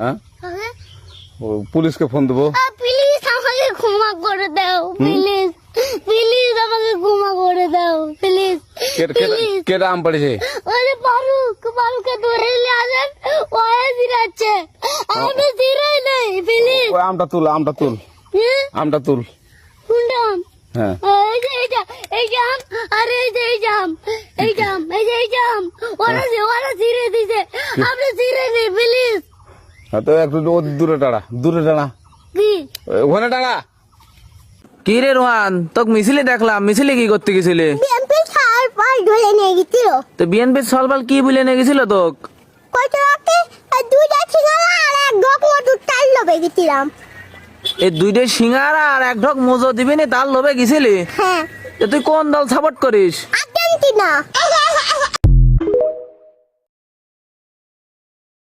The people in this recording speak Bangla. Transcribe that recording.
হ্যাঁ হ্যাঁ? পুলিশকে ফোন দেবো। প্লিজ আমাকে ক্ষমা করে দাও, প্লিজ প্লিজ আমাকে ক্ষমা করে দাও, প্লিজ প্লিজ। কেটা আম পড়েছে? ওরে ফারুককে ধরে নিয়ে আসেন, ও জিরাচ্ছে, আমি জিরাই নাই, প্লিজ। ওই আমটা তুল আমটা তুল কোনটা আম? হ্যাঁ এই যে এই জাম, আরে এই জাম ওরা জিরে দিছে, আপনি জিরে নেই, প্লিজ। তো একটু দূরে টাড়া কি ওখানে টাড়া। কি রে রোহান, তোকে মিছিলে দেখলাম, মিছিলে কি করতে গেছিলে? বিএমপি সার পাল ধরে নিয়ে গেছিল, তো বিএনপির সলবাল কি বলে নিয়ে গেছিল তোক? কত রাতে দুইটা ছিঙালা আর এক ঢোক মধুর টাল লবে গেছিলাম। এই দুইটা সিঙ্গারা আর এক ঢোক মজো দিবি নি, তার লোভে গেছিলি? হ্যাঁ, তো তুই কোন দল সাপোর্ট করিস? আর্জেন্টিনা।